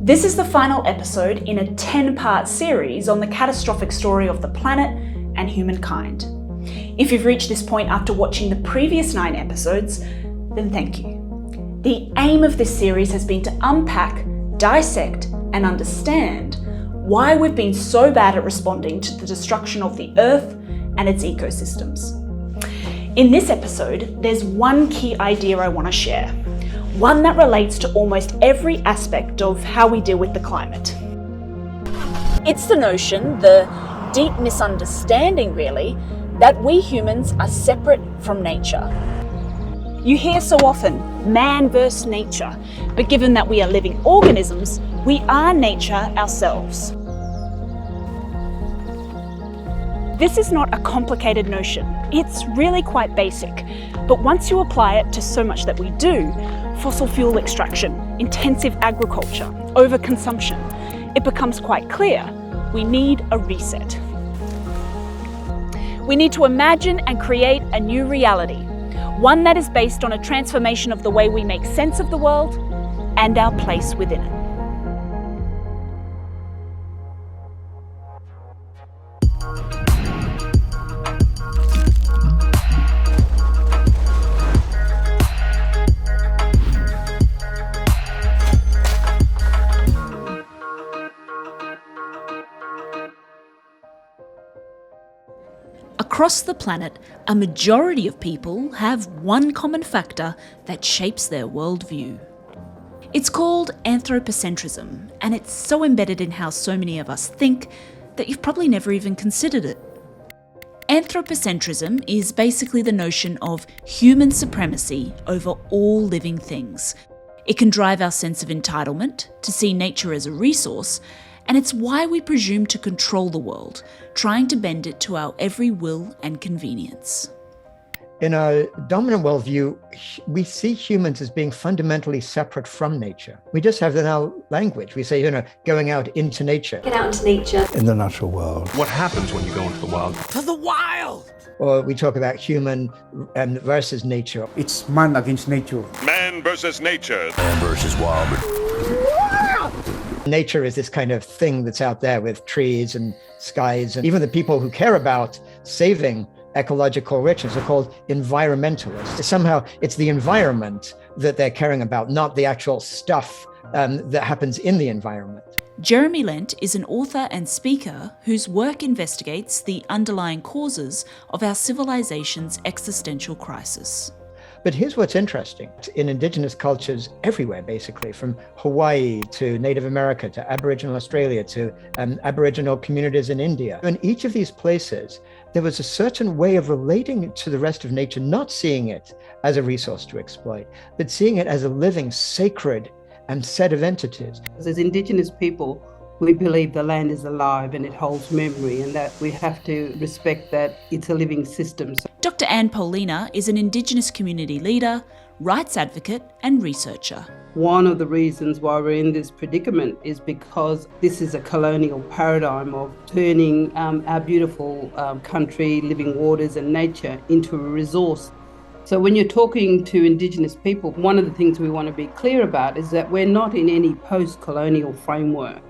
This is the final episode in a 10-part series on the catastrophic story of the planet and humankind. If you've reached this point after watching the previous 9 episodes, then thank you. The aim of this series has been to unpack, dissect, and understand why we've been so bad at responding to the destruction of the Earth and its ecosystems. In this episode, there's one key idea I want to share, one that relates to almost every aspect of how we deal with the climate. It's the notion, the deep misunderstanding really, that we humans are separate from nature. You hear so often, man versus nature, but given that we are living organisms, we are nature ourselves. This is not a complicated notion. It's really quite basic, but once you apply it to so much that we do, fossil fuel extraction, intensive agriculture, overconsumption, it becomes quite clear we need a reset. We need to imagine and create a new reality, one that is based on a transformation of the way we make sense of the world and our place within it. Across the planet, a majority of people have one common factor that shapes their worldview. It's called Anthropocentrism, and it's so embedded in how so many of us think that you've probably never even considered it. Anthropocentrism is basically the notion of human supremacy over all living things. It can drive our sense of entitlement, to see nature as a resource, and it's why we presume to control the world, trying to bend it to our every will and convenience. In a dominant worldview, we see humans as being fundamentally separate from nature. We just have in our language, we say, going out into nature. Get out into nature. In the natural world. What happens when you go into the wild? To the wild! Or we talk about human versus nature. It's man against nature. Man versus nature. Man versus wild. Nature is this kind of thing that's out there with trees and skies, and even the people who care about saving ecological richness are called environmentalists. Somehow it's the environment that they're caring about, not the actual stuff that happens in the environment. Jeremy Lent is an author and speaker whose work investigates the underlying causes of our civilization's existential crisis. But here's what's interesting. In indigenous cultures everywhere, basically, from Hawaii to Native America to Aboriginal Australia to Aboriginal communities in India. In each of these places, there was a certain way of relating to the rest of nature, not seeing it as a resource to exploit, but seeing it as a living, sacred set of entities. As indigenous people, we believe the land is alive and it holds memory, and that we have to respect that it's a living system. Dr. Poelina is an Indigenous community leader, rights advocate and researcher. One of the reasons why we're in this predicament is because this is a colonial paradigm of turning our beautiful country, living waters and nature into a resource. So when you're talking to Indigenous people, one of the things we want to be clear about is that we're not in any post-colonial framework.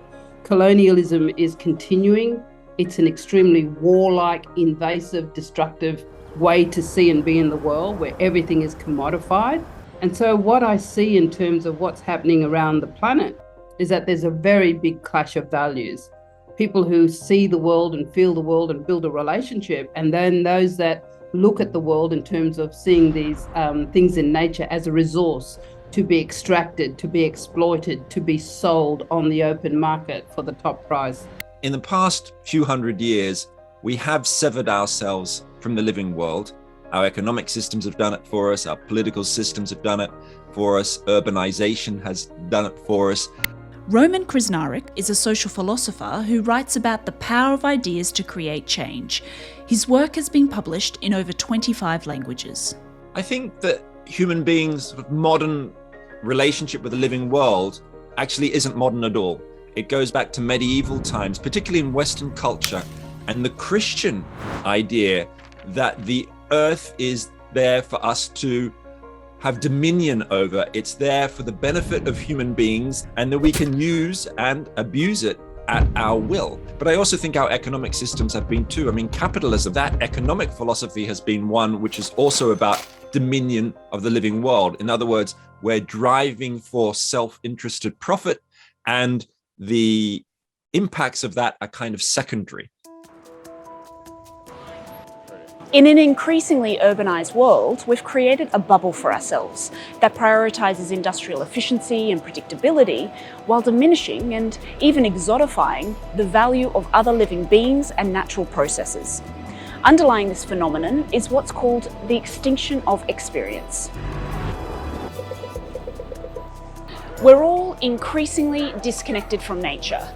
Colonialism is continuing. It's an extremely warlike, invasive, destructive way to see and be in the world, where everything is commodified. And so what I see in terms of what's happening around the planet is that there's a very big clash of values. People who see the world and feel the world and build a relationship, and then those that look at the world in terms of seeing these things in nature as a resource to be extracted, to be exploited, to be sold on the open market for the top price. In the past few hundred years, we have severed ourselves from the living world. Our economic systems have done it for us. Our political systems have done it for us. Urbanization has done it for us. Roman Krznaric is a social philosopher who writes about the power of ideas to create change. His work has been published in over 25 languages. I think that human beings' modern relationship with the living world actually isn't modern at all. It goes back to medieval times, particularly in Western culture, and the Christian idea that the earth is there for us to have dominion over. It's there for the benefit of human beings, and that we can use and abuse it at our will. But I also think our economic systems have been too. I mean, capitalism, that economic philosophy has been one which is also about dominion of the living world. In other words, we're driving for self-interested profit, and the impacts of that are kind of secondary. In an increasingly urbanised world, we've created a bubble for ourselves that prioritises industrial efficiency and predictability while diminishing and even exotifying the value of other living beings and natural processes. Underlying this phenomenon is what's called the extinction of experience. We're all increasingly disconnected from nature.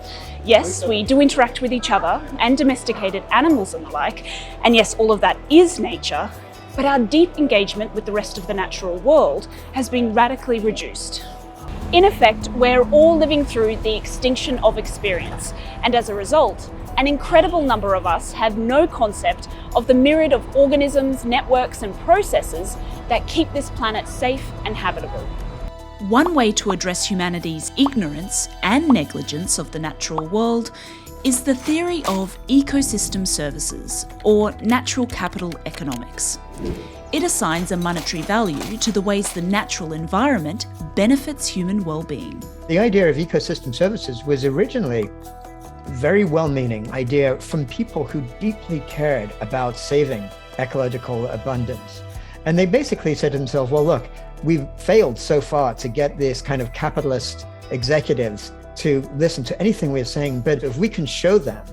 Yes, we do interact with each other and domesticated animals and the like, and yes, all of that is nature, but our deep engagement with the rest of the natural world has been radically reduced. In effect, we're all living through the extinction of experience, and as a result, an incredible number of us have no concept of the myriad of organisms, networks, and processes that keep this planet safe and habitable. One way to address humanity's ignorance and negligence of the natural world is the theory of ecosystem services, or natural capital economics. It assigns a monetary value to the ways the natural environment benefits human well-being. The idea of ecosystem services was originally a very well-meaning idea from people who deeply cared about saving ecological abundance. And they basically said to themselves, well, look, we've failed so far to get this kind of capitalist executives to listen to anything we're saying, but if we can show them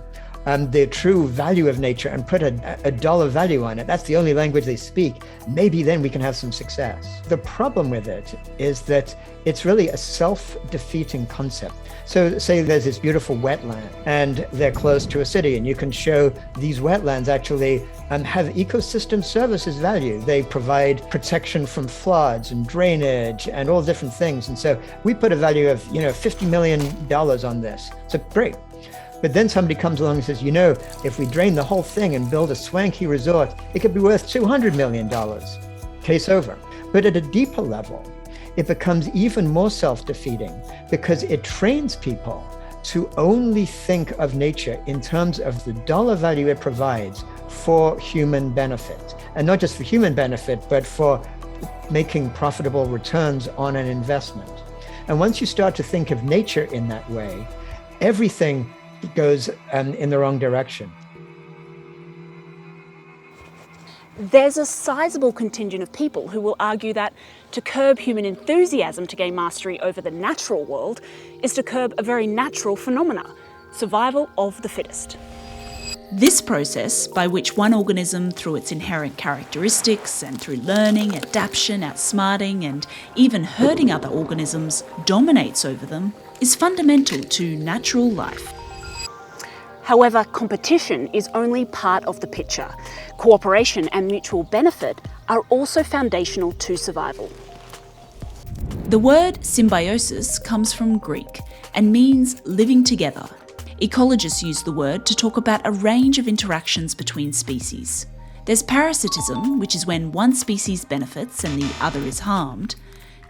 the true value of nature and put a dollar value on it, that's the only language they speak, maybe then we can have some success. The problem with it is that it's really a self-defeating concept. So say there's this beautiful wetland and they're close to a city, and you can show these wetlands actually have ecosystem services value. They provide protection from floods and drainage and all different things. And so we put a value of, $50 million on this. So great. But then somebody comes along and says, if we drain the whole thing and build a swanky resort, it could be worth $200 million. Case over. But at a deeper level, it becomes even more self-defeating because it trains people to only think of nature in terms of the dollar value it provides for human benefit. And not just for human benefit, but for making profitable returns on an investment. And once you start to think of nature in that way, everything goes in the wrong direction. There's a sizable contingent of people who will argue that to curb human enthusiasm to gain mastery over the natural world is to curb a very natural phenomena, survival of the fittest. This process, by which one organism, through its inherent characteristics and through learning, adaptation, outsmarting, and even herding other organisms, dominates over them, is fundamental to natural life. However, competition is only part of the picture. Cooperation and mutual benefit are also foundational to survival. The word symbiosis comes from Greek and means living together. Ecologists use the word to talk about a range of interactions between species. There's parasitism, which is when one species benefits and the other is harmed.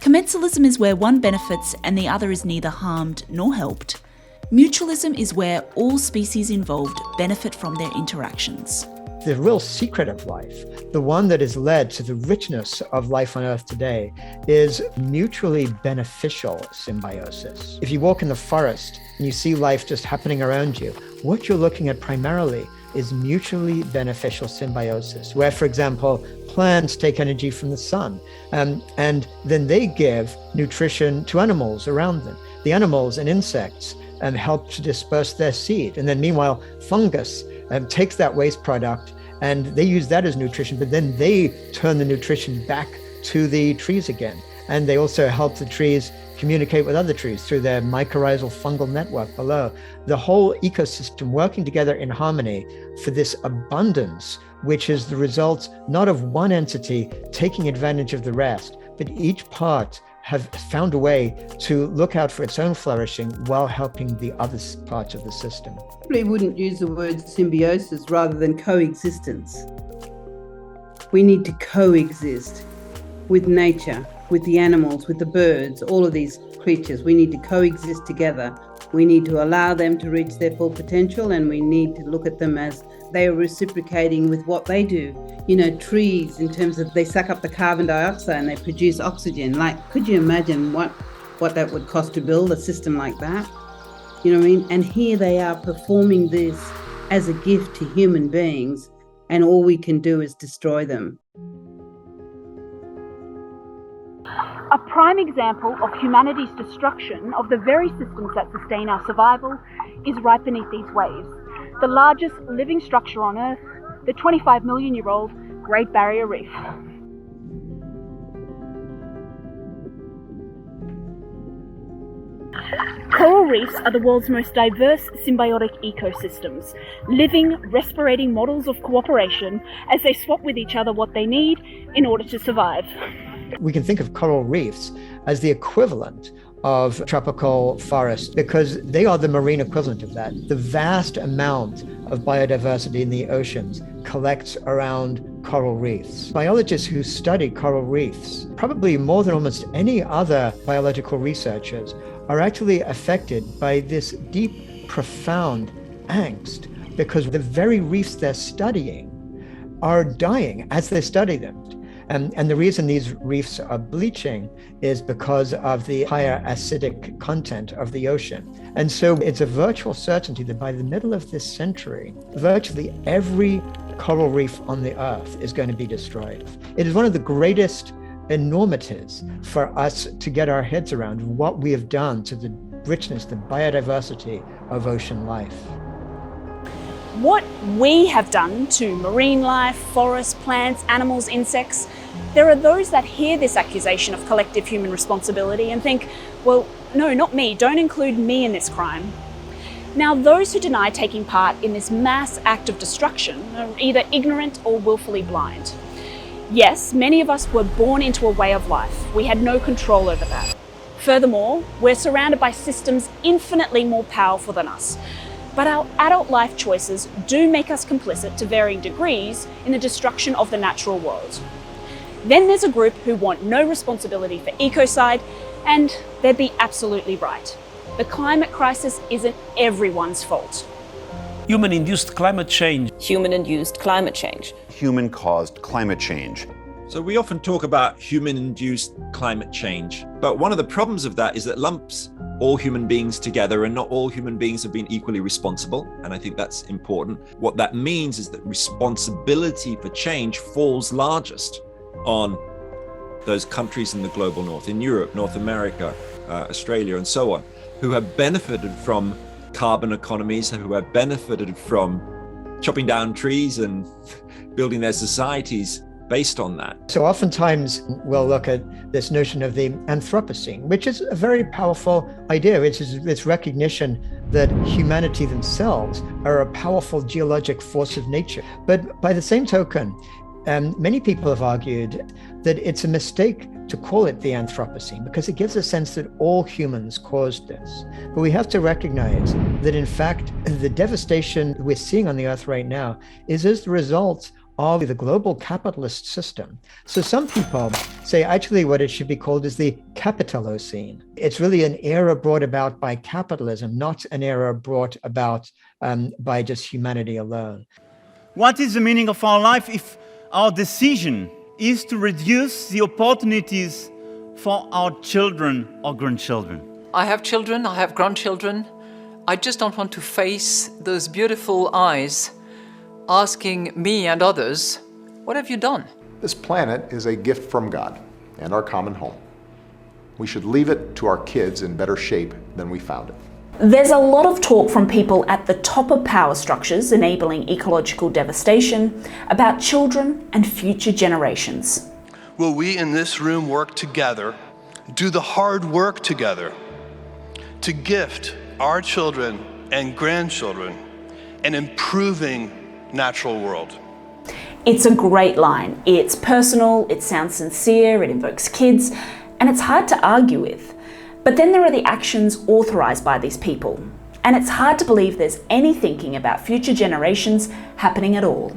Commensalism is where one benefits and the other is neither harmed nor helped. Mutualism is where all species involved benefit from their interactions. The real secret of life, the one that has led to the richness of life on Earth today, is mutually beneficial symbiosis. If you walk in the forest and you see life just happening around you, what you're looking at primarily is mutually beneficial symbiosis, where, for example, plants take energy from the sun, and then they give nutrition to animals around them. The animals and insects help to disperse their seed. And then meanwhile, fungus takes that waste product and they use that as nutrition, but then they turn the nutrition back to the trees again. And they also help the trees communicate with other trees through their mycorrhizal fungal network below. The whole ecosystem working together in harmony for this abundance, which is the result not of one entity taking advantage of the rest, but each part have found a way to look out for its own flourishing while helping the other parts of the system. I probably wouldn't use the word symbiosis rather than coexistence. We need to coexist. with nature, with the animals, with the birds, all of these creatures. We need to coexist together. We need to allow them to reach their full potential, and we need to look at them as they are reciprocating with what they do. You know, trees, in terms of they suck up the carbon dioxide and they produce oxygen. Like, could you imagine what that would cost to build a system like that? You know what I mean? And here they are performing this as a gift to human beings, and all we can do is destroy them. A prime example of humanity's destruction of the very systems that sustain our survival is right beneath these waves. The largest living structure on Earth, the 25 million-year-old Great Barrier Reef. Coral reefs are the world's most diverse symbiotic ecosystems, living, respirating models of cooperation as they swap with each other what they need in order to survive. We can think of coral reefs as the equivalent of tropical forests because they are the marine equivalent of that. The vast amount of biodiversity in the oceans collects around coral reefs. Biologists who study coral reefs, probably more than almost any other biological researchers, are actually affected by this deep, profound angst because the very reefs they're studying are dying as they study them. And the reason these reefs are bleaching is because of the higher acidic content of the ocean. And so it's a virtual certainty that by the middle of this century, virtually every coral reef on the earth is going to be destroyed. It is one of the greatest enormities for us to get our heads around what we have done to the richness, the biodiversity of ocean life. What we have done to marine life, forests, plants, animals, insects, there are those that hear this accusation of collective human responsibility and think, well, no, not me, don't include me in this crime. Now, those who deny taking part in this mass act of destruction are either ignorant or willfully blind. Yes, many of us were born into a way of life. We had no control over that. Furthermore, we're surrounded by systems infinitely more powerful than us. But our adult life choices do make us complicit to varying degrees in the destruction of the natural world. Then there's a group who want no responsibility for ecocide, and they'd be absolutely right. The climate crisis isn't everyone's fault. Human-induced climate change. Human-induced climate change. Human-caused climate change. So we often talk about human-induced climate change, but one of the problems of that is that lumps all human beings together, and not all human beings have been equally responsible. And I think that's important. What that means is that responsibility for change falls largest on those countries in the global north, in Europe, North America, Australia, and so on, who have benefited from carbon economies, who have benefited from chopping down trees and building their societies based on that. So oftentimes we'll look at this notion of the Anthropocene, which is a very powerful idea. It's recognition that humanity themselves are a powerful geologic force of nature. But by the same token, many people have argued that it's a mistake to call it the Anthropocene because it gives a sense that all humans caused this. But we have to recognize that, in fact, the devastation we're seeing on the earth right now is as the result of the global capitalist system. So some people say actually what it should be called is the Capitalocene. It's really an era brought about by capitalism, not an era brought about by just humanity alone. What is the meaning of our life if our decision is to reduce the opportunities for our children or grandchildren? I have children, I have grandchildren. I just don't want to face those beautiful eyes asking me and others, what have you done? This planet is a gift from God and our common home. We should leave it to our kids in better shape than we found it. There's a lot of talk from people at the top of power structures enabling ecological devastation about children and future generations. Will we in this room work together, do the hard work together to gift our children and grandchildren an improving natural world? It's a great line. It's personal, it sounds sincere, it invokes kids, and it's hard to argue with. But then there are the actions authorised by these people, and it's hard to believe there's any thinking about future generations happening at all.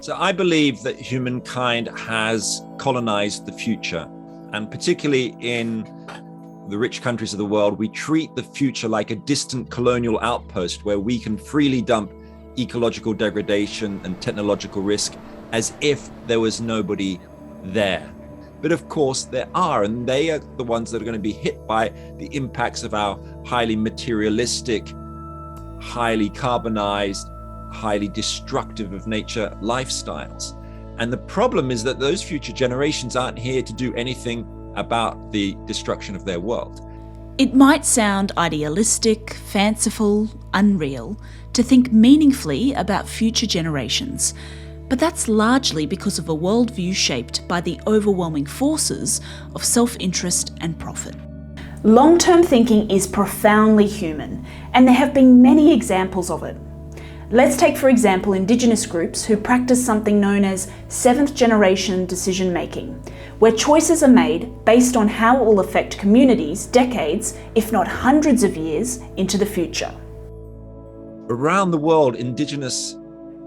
So I believe that humankind has colonized the future, and particularly in the rich countries of the world, we treat the future like a distant colonial outpost where we can freely dump ecological degradation and technological risk as if there was nobody there. But of course there are, and they are the ones that are going to be hit by the impacts of our highly materialistic, highly carbonized, highly destructive of nature lifestyles. And the problem is that those future generations aren't here to do anything about the destruction of their world. It might sound idealistic, fanciful, unreal to think meaningfully about future generations, but that's largely because of a worldview shaped by the overwhelming forces of self-interest and profit. Long-term thinking is profoundly human, and there have been many examples of it. Let's take, for example, Indigenous groups who practice something known as seventh generation decision making, where choices are made based on how it will affect communities decades, if not hundreds of years, into the future. Around the world, Indigenous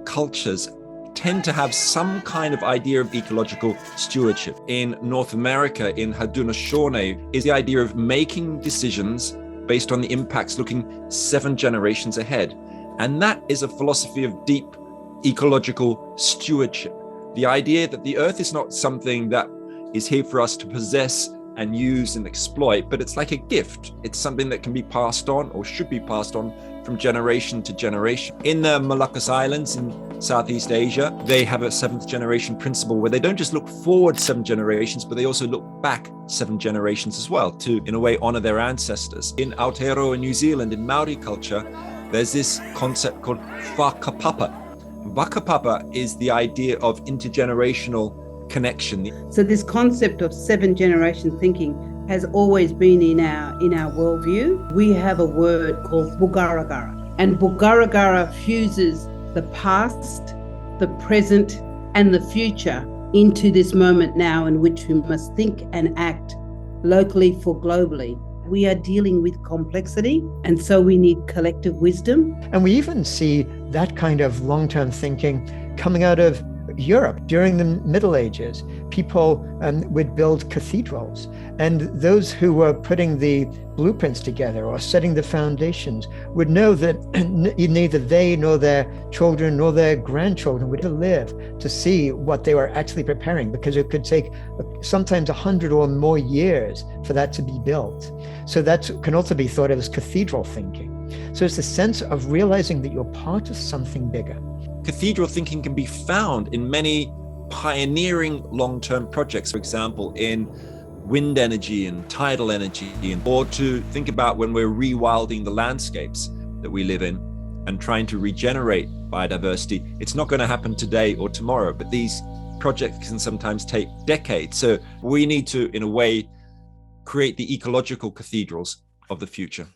cultures tend to have some kind of idea of ecological stewardship. In North America, in Haudenosaunee, is the idea of making decisions based on the impacts looking 7 generations ahead. And that is a philosophy of deep ecological stewardship. The idea that the earth is not something that is here for us to possess and use and exploit, but it's like a gift. It's something that can be passed on or should be passed on from generation to generation. In the Moluccas Islands in Southeast Asia, they have a 7th generation principle where they don't just look forward 7 generations, but they also look back 7 generations as well to, in a way, honor their ancestors. In Aotearoa, New Zealand, in Maori culture, there's this concept called whakapapa. Whakapapa is the idea of intergenerational connection. So this concept of 7 generation thinking has always been in our worldview. We have a word called bugaragara, and bugaragara fuses the past, the present, and the future into this moment now in which we must think and act locally for globally. We are dealing with complexity, and so we need collective wisdom. And we even see that kind of long-term thinking coming out of Europe. During the Middle Ages, people would build cathedrals, and those who were putting the blueprints together or setting the foundations would know that neither they nor their children nor their grandchildren would live to see what they were actually preparing, because it could take sometimes 100 or more years for that to be built. So that can also be thought of as cathedral thinking. So it's the sense of realizing that you're part of something bigger. Cathedral thinking can be found in many pioneering long-term projects, for example, in wind energy and tidal energy, or to think about when we're rewilding the landscapes that we live in and trying to regenerate biodiversity. It's not going to happen today or tomorrow, but these projects can sometimes take decades. So we need to, in a way, create the ecological cathedrals of the future.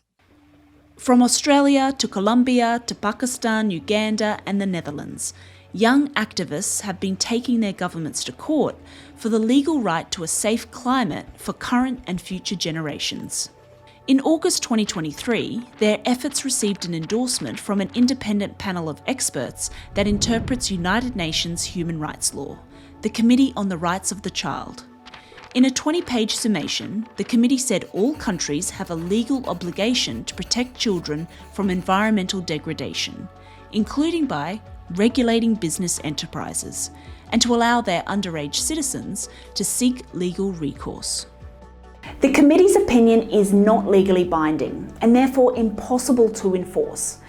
From Australia to Colombia to Pakistan, Uganda and the Netherlands, young activists have been taking their governments to court for the legal right to a safe climate for current and future generations. In August 2023, their efforts received an endorsement from an independent panel of experts that interprets United Nations human rights law, the Committee on the Rights of the Child. In a 20-page summation, the committee said all countries have a legal obligation to protect children from environmental degradation, including by regulating business enterprises, and to allow their underage citizens to seek legal recourse. The committee's opinion is not legally binding and therefore impossible to enforce.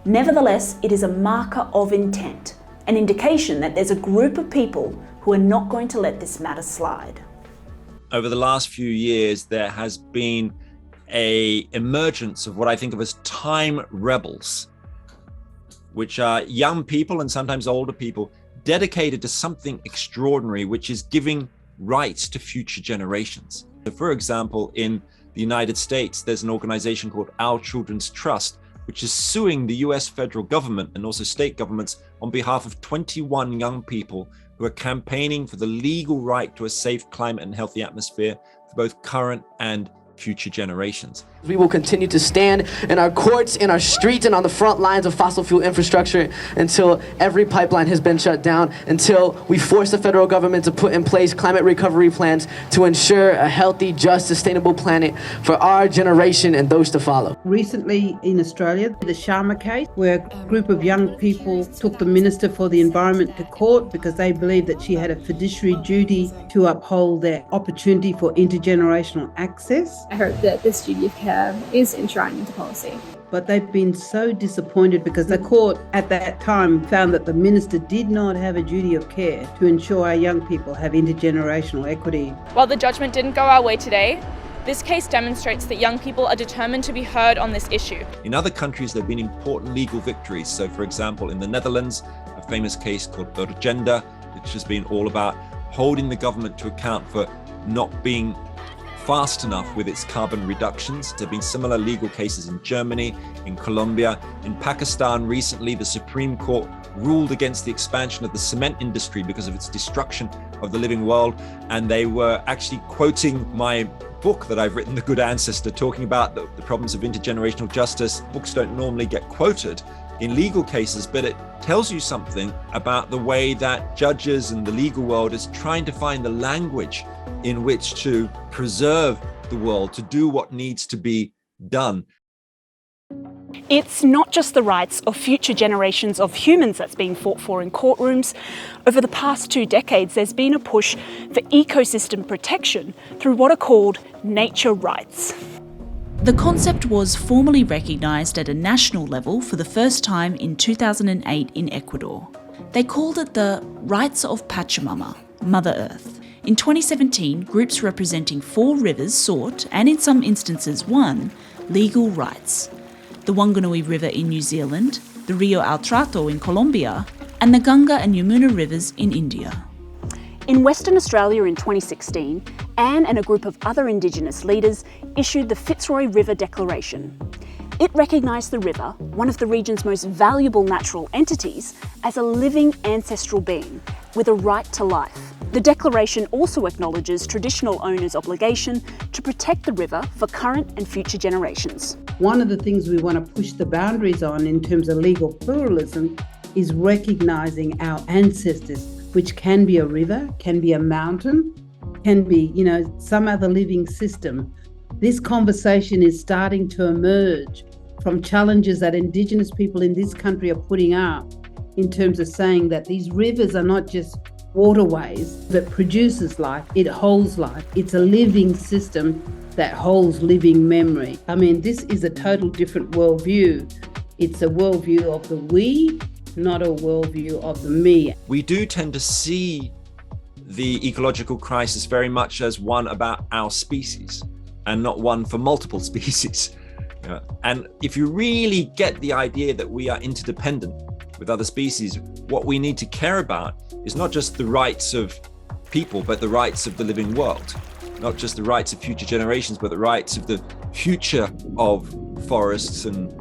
Nevertheless, it is a marker of intent, an indication that there's a group of people who are not going to let this matter slide. Over the last few years, there has been an emergence of what I think of as time rebels, which are young people and sometimes older people dedicated to something extraordinary, which is giving rights to future generations. So for example, in the United States, there's an organization called Our Children's Trust, which is suing the US federal government and also state governments on behalf of 21 young people who are campaigning for the legal right to a safe climate and healthy atmosphere for both current and future generations. We will continue to stand in our courts, in our streets, and on the front lines of fossil fuel infrastructure until every pipeline has been shut down, until we force the federal government to put in place climate recovery plans to ensure a healthy, just, sustainable planet for our generation and those to follow. Recently in Australia, the Sharma case, where a group of young people took the Minister for the Environment to court because they believed that she had a fiduciary duty to uphold their opportunity for intergenerational access. I hope that this duty of care is enshrined into policy. But they've been so disappointed because the court at that time found that the minister did not have a duty of care to ensure our young people have intergenerational equity. While the judgment didn't go our way today, this case demonstrates that young people are determined to be heard on this issue. In other countries, there have been important legal victories. So, for example, in the Netherlands, a famous case called Urgenda, which has been all about holding the government to account for not being fast enough with its carbon reductions. There have been similar legal cases in Germany, in Colombia. In Pakistan recently, the Supreme Court ruled against the expansion of the cement industry because of its destruction of the living world. And they were actually quoting my book that I've written, The Good Ancestor, talking about the problems of intergenerational justice. Books don't normally get quoted in legal cases, but it tells you something about the way that judges and the legal world is trying to find the language in which to preserve the world, to do what needs to be done. It's not just the rights of future generations of humans that's being fought for in courtrooms. Over the past 2 decades, there's been a push for ecosystem protection through what are called nature rights. The concept was formally recognised at a national level for the first time in 2008 in Ecuador. They called it the Rights of Pachamama, Mother Earth. In 2017, groups representing 4 rivers sought, and in some instances won, legal rights. The Wanganui River in New Zealand, the Rio Al Trato in Colombia, and the Ganga and Yamuna rivers in India. In Western Australia in 2016, Anne and a group of other Indigenous leaders issued the Fitzroy River Declaration. It recognised the river, one of the region's most valuable natural entities, as a living ancestral being with a right to life. The declaration also acknowledges traditional owners' obligation to protect the river for current and future generations. One of the things we want to push the boundaries on in terms of legal pluralism is recognising our ancestors, which can be a river, can be a mountain, can be, some other living system. This conversation is starting to emerge from challenges that Indigenous people in this country are putting up in terms of saying that these rivers are not just waterways that produces life, it holds life. It's a living system that holds living memory. I mean, this is a total different worldview. It's a worldview of the we, not a worldview of the me. We do tend to see the ecological crisis very much as one about our species and not one for multiple species. And if you really get the idea that we are interdependent with other species, what we need to care about is not just the rights of people, but the rights of the living world. Not just the rights of future generations, but the rights of the future of forests and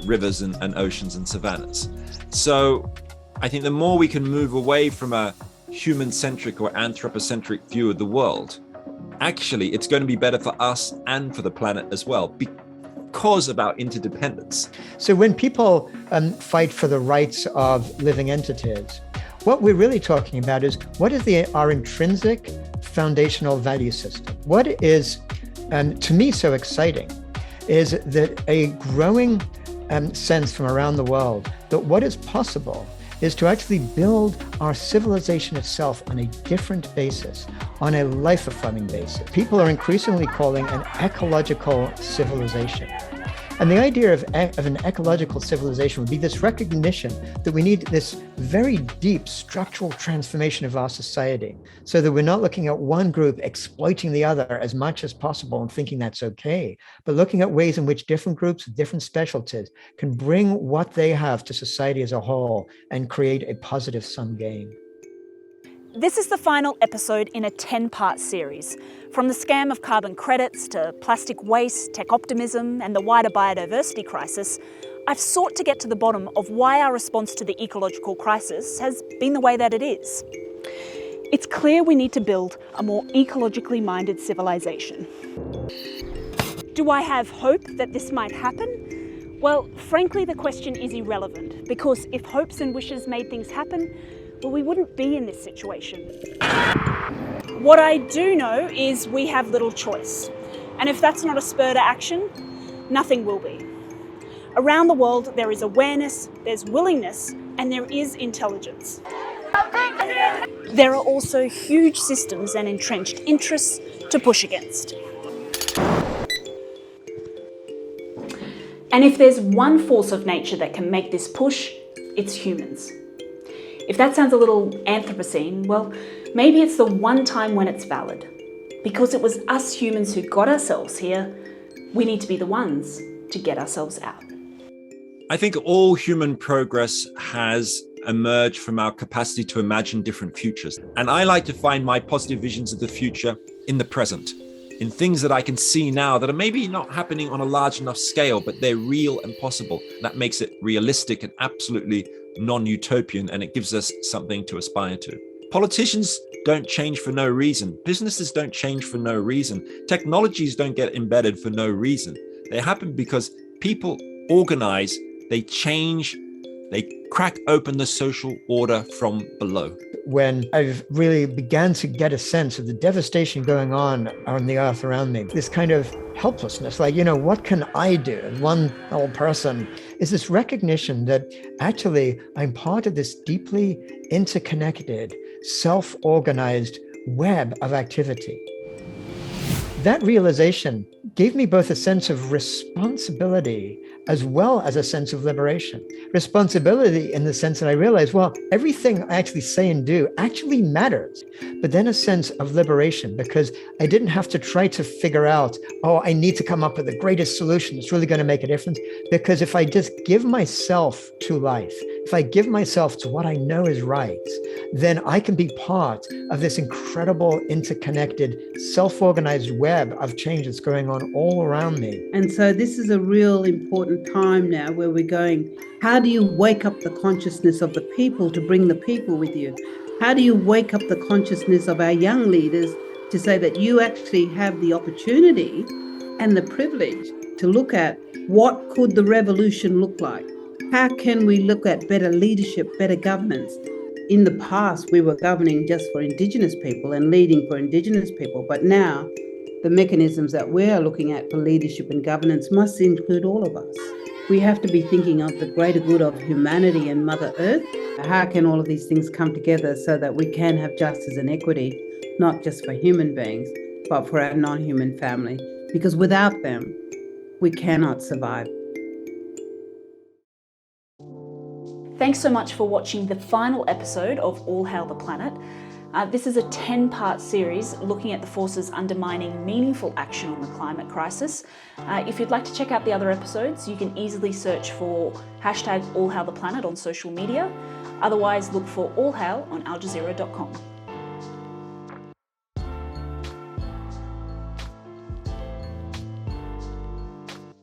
rivers and oceans and savannas. So I think the more we can move away from a human-centric or anthropocentric view of the world, actually it's going to be better for us and for the planet as well, because of our interdependence. So when people fight for the rights of living entities, what we're really talking about is what is our intrinsic foundational value system. What is, to me, so exciting is that a growing sense from around the world that what is possible is to actually build our civilization itself on a different basis, on a life-affirming basis. People are increasingly calling an ecological civilization. And the idea of an ecological civilization would be this recognition that we need this very deep structural transformation of our society so that we're not looking at one group exploiting the other as much as possible and thinking that's okay, but looking at ways in which different groups with different specialties can bring what they have to society as a whole and create a positive sum game. This is the final episode in a 10-part series. From the scam of carbon credits to plastic waste, tech optimism, and the wider biodiversity crisis, I've sought to get to the bottom of why our response to the ecological crisis has been the way that it is. It's clear we need to build a more ecologically minded civilization. Do I have hope that this might happen? Well, frankly, the question is irrelevant, because if hopes and wishes made things happen, well, we wouldn't be in this situation. What I do know is we have little choice. And if that's not a spur to action, nothing will be. Around the world, there is awareness, there's willingness, and there is intelligence. There are also huge systems and entrenched interests to push against. And if there's one force of nature that can make this push, it's humans. If that sounds a little Anthropocene, well, maybe it's the one time when it's valid. Because it was us humans who got ourselves here, we need to be the ones to get ourselves out. I think all human progress has emerged from our capacity to imagine different futures. And I like to find my positive visions of the future in the present, in things that I can see now that are maybe not happening on a large enough scale, but they're real and possible. That makes it realistic and absolutely non-utopian, and it gives us something to aspire to. Politicians don't change for no reason. Businesses don't change for no reason. Technologies don't get embedded for no reason. They happen because people organize, they change, they crack open the social order from below. When I've really began to get a sense of the devastation going on the earth around me, this kind of helplessness, like, what can I do? And one old person is this recognition that actually I'm part of this deeply interconnected, self-organized web of activity. That realization gave me both a sense of responsibility as well as a sense of liberation. Responsibility in the sense that I realized, well, everything I actually say and do actually matters. But then a sense of liberation, because I didn't have to try to figure out, I need to come up with the greatest solution that's really going to make a difference. Because if I just give myself to life, if I give myself to what I know is right, then I can be part of this incredible, interconnected, self-organized web of change that's going on all around me. And so this is a real important time now where we're going, how do you wake up the consciousness of the people to bring the people with you? How do you wake up the consciousness of our young leaders to say that you actually have the opportunity and the privilege to look at what could the revolution look like? How can we look at better leadership, better governance? In the past, we were governing just for Indigenous people and leading for Indigenous people, but now the mechanisms that we're looking at for leadership and governance must include all of us. We have to be thinking of the greater good of humanity and Mother Earth. How can all of these things come together so that we can have justice and equity, not just for human beings, but for our non-human family? Because without them, we cannot survive. Thanks so much for watching the final episode of All Hail the Planet. This is a 10-part series looking at the forces undermining meaningful action on the climate crisis. If you'd like to check out the other episodes, you can easily search for #AllHailThePlanet on social media. Otherwise, look for All Hail on aljazeera.com.